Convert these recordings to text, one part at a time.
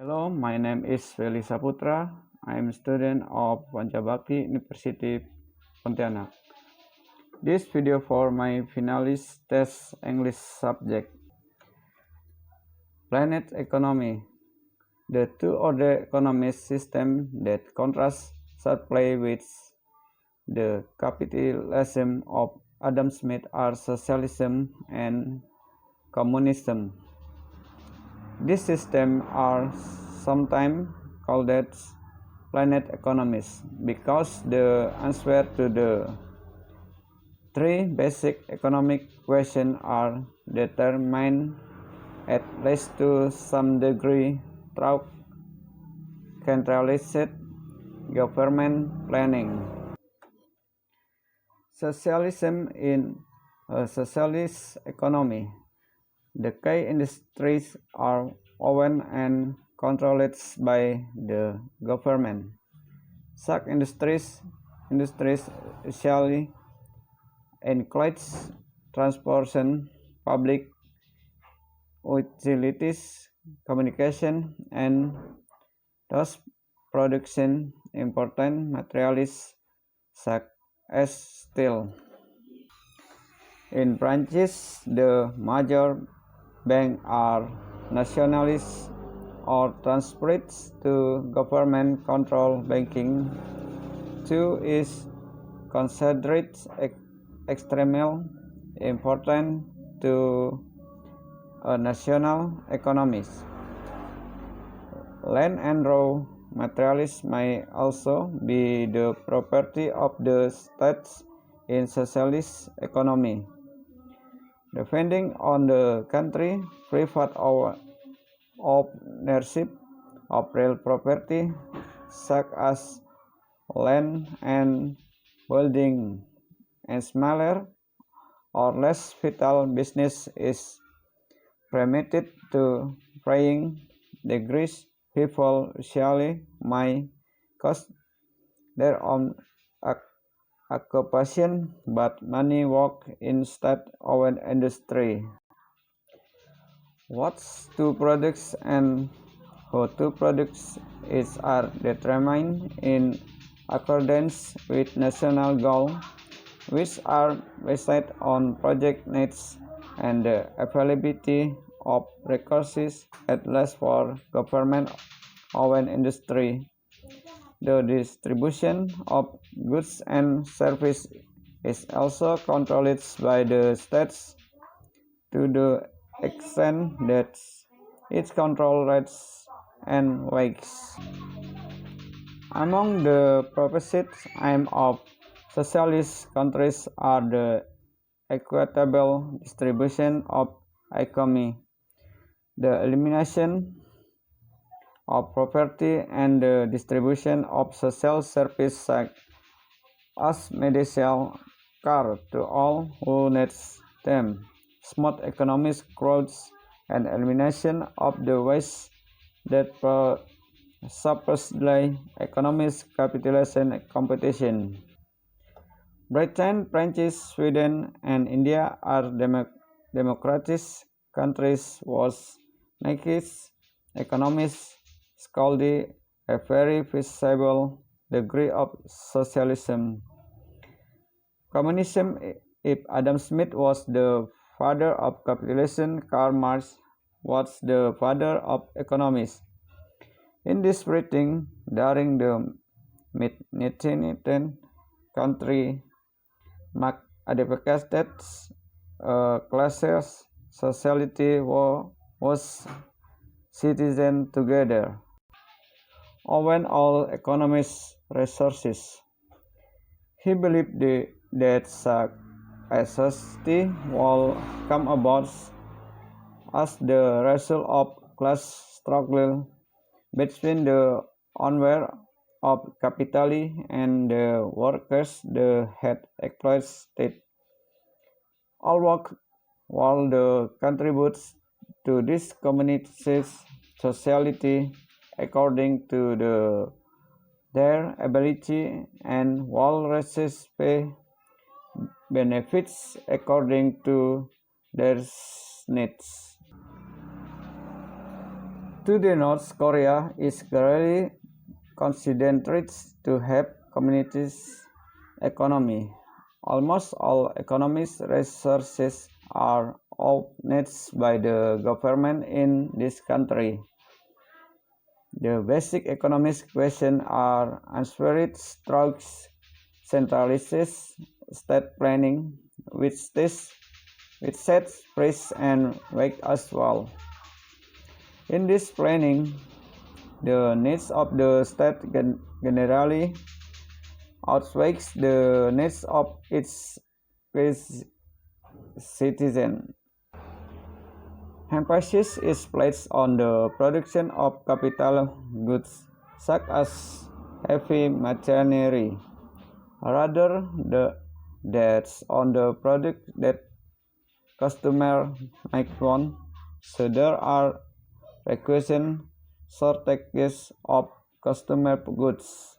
Hello, my name is Welly Saputra. I am a student of Panchabakti University, Pontianak. This video for my finalist test English subject. Planet economy. The two other economic system that contrast sharply with the capitalism of Adam Smith are socialism and communism. These systems are sometimes called planet economies because the answer to the three basic economic questions are determined at least to some degree through centralized government planning. Socialism in a socialist economy. The key industries are owned and controlled by the government. Such industries usually includes transportation, public utilities, communication, and thus production important materials such as steel. In branches, the major banks are nationalist or transferred to government-controlled banking. Two is considered extremely important to a national economy. Land and raw materials may also be the property of the states in socialist economy. Depending on the country, private ownership of real property, such as land and building, and smaller or less vital business is permitted to varying degrees. People usually may cost their own occupation, but many work in state-owned industry. What to products and how to products are determined in accordance with national goals, which are based on project needs and the availability of resources, at least for government-owned industry. The distribution of goods and services is also controlled by the states to the extent that it controls rates and wages. Among the proposed aims of socialist countries are the equitable distribution of economy, the elimination of poverty, and the distribution of social services such as medical care to all who need them, smooth economic growth, and elimination of the waste that supposedly economic capitalism and competition. Britain, France, Sweden, and India are democratic countries whose Nike's economists called a very visible degree of socialism. Communism, if Adam Smith was the father of capitalism, Karl Marx was the father of economics. In this writing, during the mid-19th century, Marx advocated a classless society was citizens together, own all economic resources. He believed that such a society will come about as the result of class struggle between the owners of capital and the workers that had exploited. All work while the contributes to this community's sociality according to their ability, and while races pay benefits according to their needs. To the North Korea is greatly concentrated to help communities' economy. Almost all economic resources are owned by the government in this country. The basic economic questions are answered through centralized state planning, which sets price and wage as well. In this planning, the needs of the state generally outweighs the needs of its citizen. Emphasis is placed on the production of capital goods, such as heavy machinery, rather than on the product that customers might want. So there are frequent shortages of consumer goods.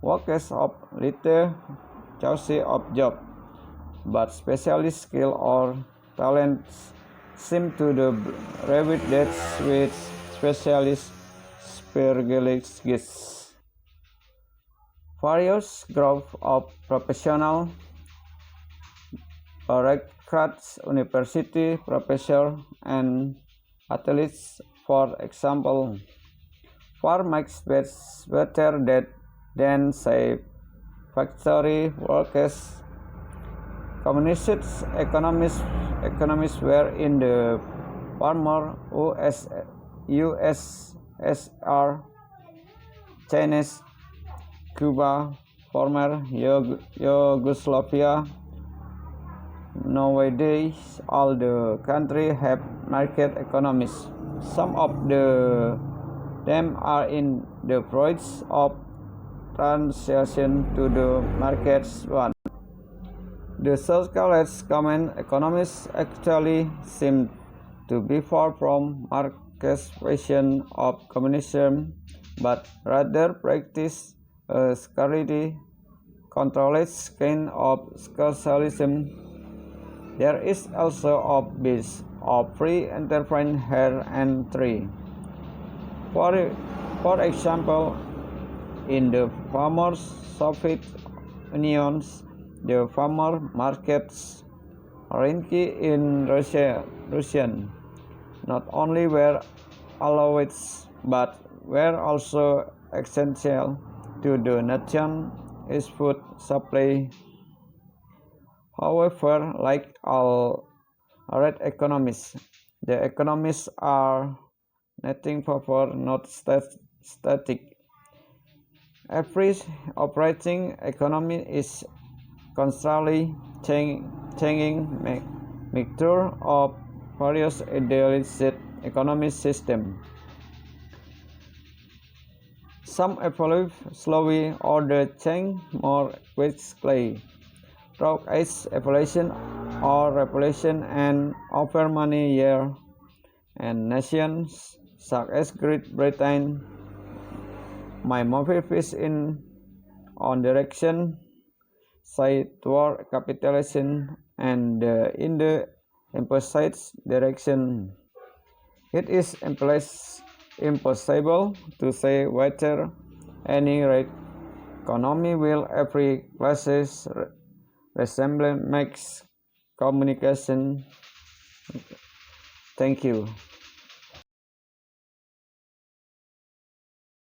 Workers of little choice of job, but specialist skill or talents seem to be rewarded with specialist specialists. Various groups of professional recruits, university professors, and athletes, for example, far much better than say factory workers. Communist economists were in the former USSR, Chinese, Cuba, former Yugoslavia. Nowadays, all the countries have market economies. Some of them are in the process of transition to the market one. The so-called common economists actually seem to be far from marketization of communism, but rather practice a scarcity controlled kind of socialism. There is also a bit of free enterprise here and there. For example, in the former Soviet Union, the farmer markets currently in Russian not only were allowed but were also essential to the nation's food supply. However, like all red economists, the economists are nothing for not static. Every operating economy is constantly changing mixture of various idealized economic systems. Some evolve slowly, others change more quickly. Through age evolution or revolution and over many years, and nations such as Great Britain might move in on direction say toward capitalism and in the opposite direction. It is impossible to say whether any economy will every classes resemble makes communication. Thank you.